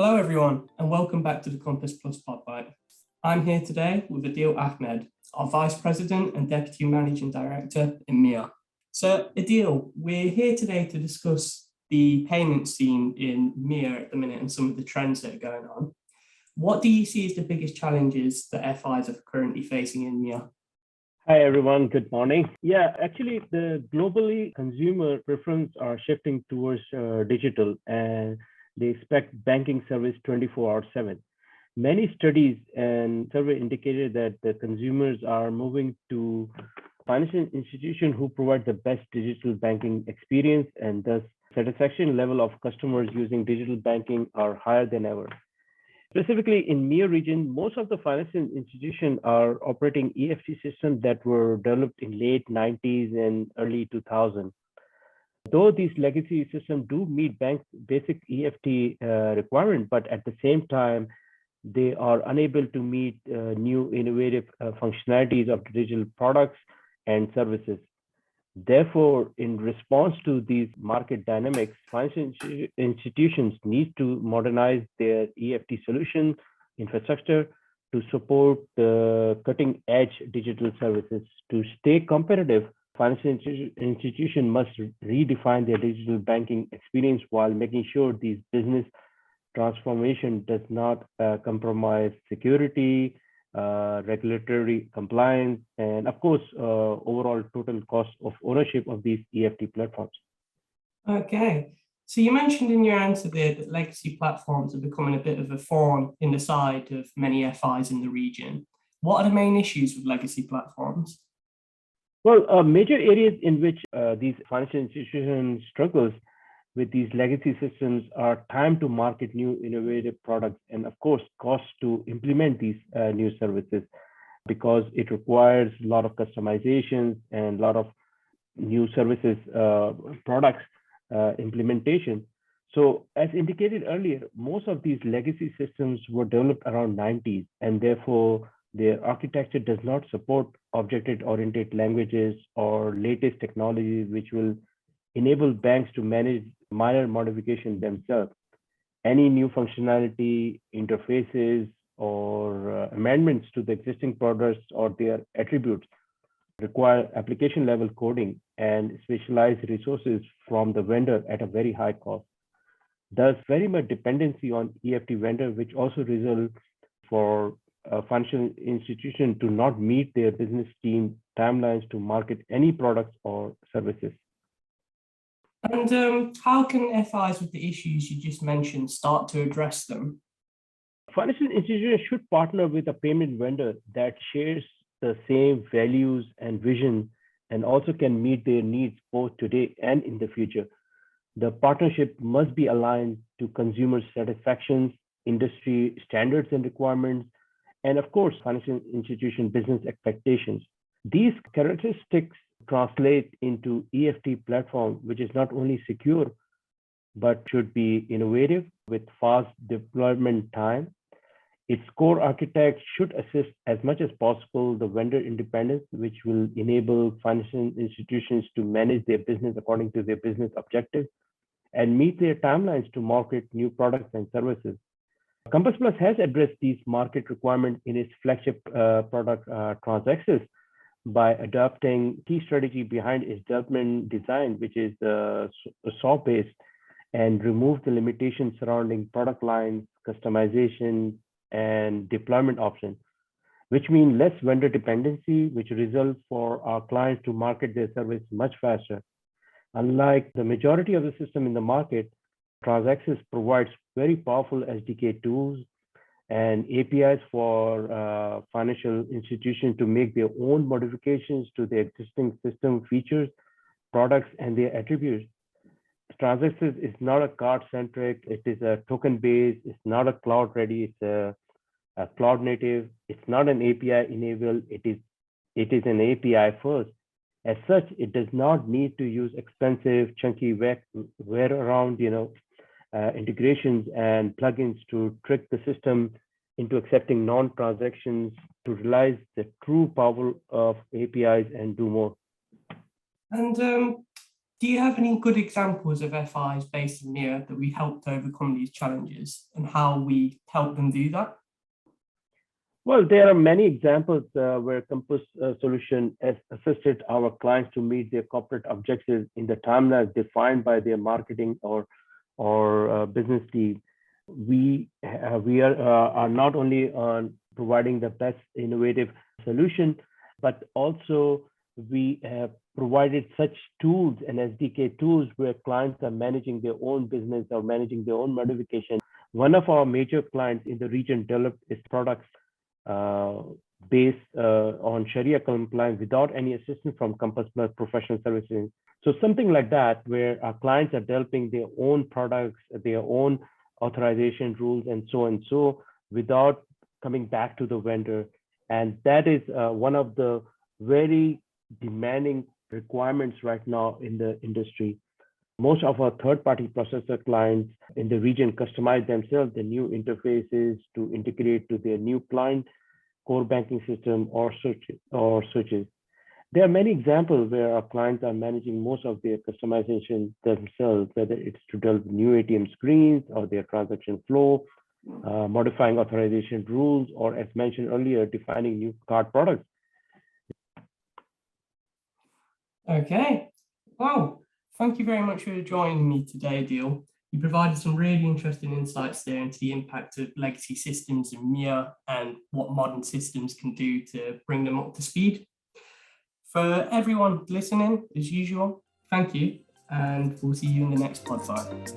Hello everyone and welcome back to the Compass Plus podbyte. I'm here today with Adil Ahmed, our Vice President and Deputy Managing Director in MIA. So Adil, we're here today to discuss the payment scene in MIA at the minute and some of the trends that are going on. What do you see as the biggest challenges that FIs are currently facing in MIA? Hi, everyone. Good morning. Yeah, actually, the globally consumer preference are shifting towards digital, and they expect banking service 24/7. Many studies and survey indicated that the consumers are moving to financial institutions who provide the best digital banking experience, and thus satisfaction level of customers using digital banking are higher than ever. Specifically in MEA region, most of the financial institutions are operating EFT systems that were developed in late 90s and early 2000s. Though these legacy systems do meet banks' basic EFT requirement, but at the same time, they are unable to meet new innovative functionalities of digital products and services. Therefore, in response to these market dynamics, financial institutions need to modernize their EFT solution infrastructure to support the cutting-edge digital services. To stay competitive, financial institutions must redefine their digital banking experience while making sure these business transformation does not compromise security, regulatory compliance, and of course, overall total cost of ownership of these EFT platforms. Okay, so you mentioned in your answer there that legacy platforms are becoming a bit of a thorn in the side of many FIs in the region. What are the main issues with legacy platforms? Well, major areas in which these financial institutions struggles with these legacy systems are time to market new innovative products and of course cost to implement these new services, because it requires a lot of customizations and a lot of new services products implementation. So as indicated earlier, most of these legacy systems were developed around 90s, and therefore their architecture does not support object-oriented languages or latest technology which will enable banks to manage minor modifications themselves. Any new functionality, interfaces, or amendments to the existing products or their attributes require application level coding and specialized resources from the vendor at a very high cost. Thus, very much dependency on EFT vendor, which also results for a financial institution to not meet their business team timelines to market any products or services. And how can FIs with the issues you just mentioned start to address them? Financial institutions should partner with a payment vendor that shares the same values and vision and also can meet their needs both today and in the future. The partnership must be aligned to consumer satisfaction, industry standards and requirements, and of course, financial institution business expectations. These characteristics translate into EFT platform, which is not only secure, but should be innovative with fast deployment time. Its core architect should assist as much as possible the vendor independence, which will enable financial institutions to manage their business according to their business objectives and meet their timelines to market new products and services. Compass Plus has addressed these market requirements in its flagship product Transaccess by adopting key strategy behind its development design, which is SAW-based, and remove the limitations surrounding product lines, customization, and deployment options, which mean less vendor dependency, which results for our clients to market their service much faster. Unlike the majority of the system in the market, Transaccess provides very powerful SDK tools and APIs for financial institutions to make their own modifications to the existing system features, products, and their attributes. Transaccess is not a card-centric, it is a token-based, it's not a cloud-ready, it's a cloud-native, it's not an API-enabled, it is an API first. As such, it does not need to use expensive, chunky wear around, integrations and plugins to trick the system into accepting non-transactions to realize the true power of APIs and do more. And Do you have any good examples of FIs based in MIA that we helped overcome these challenges and how we helped them do that? Well, there are many examples where Compass Solution has assisted our clients to meet their corporate objectives in the timelines defined by their marketing or business team. We are not only providing the best innovative solution, but also we have provided such tools and SDK tools where clients are managing their own business or managing their own modification. One of our major clients in the region developed its products based on Sharia compliance without any assistance from Compass Plus professional services. So something like that, where our clients are developing their own products, their own authorization rules, and so without coming back to the vendor. And that is one of the very demanding requirements right now in the industry. Most of our third-party processor clients in the region customize themselves the new interfaces to integrate to their new client core banking system or switches. There are many examples where our clients are managing most of their customization themselves, whether it's to develop new ATM screens or their transaction flow, modifying authorization rules, or as mentioned earlier, defining new card products. Okay, wow. Thank you very much for joining me today, Adil. You provided some really interesting insights there into the impact of legacy systems in MIA and what modern systems can do to bring them up to speed. For everyone listening, as usual, thank you, and we'll see you in the next pod fight.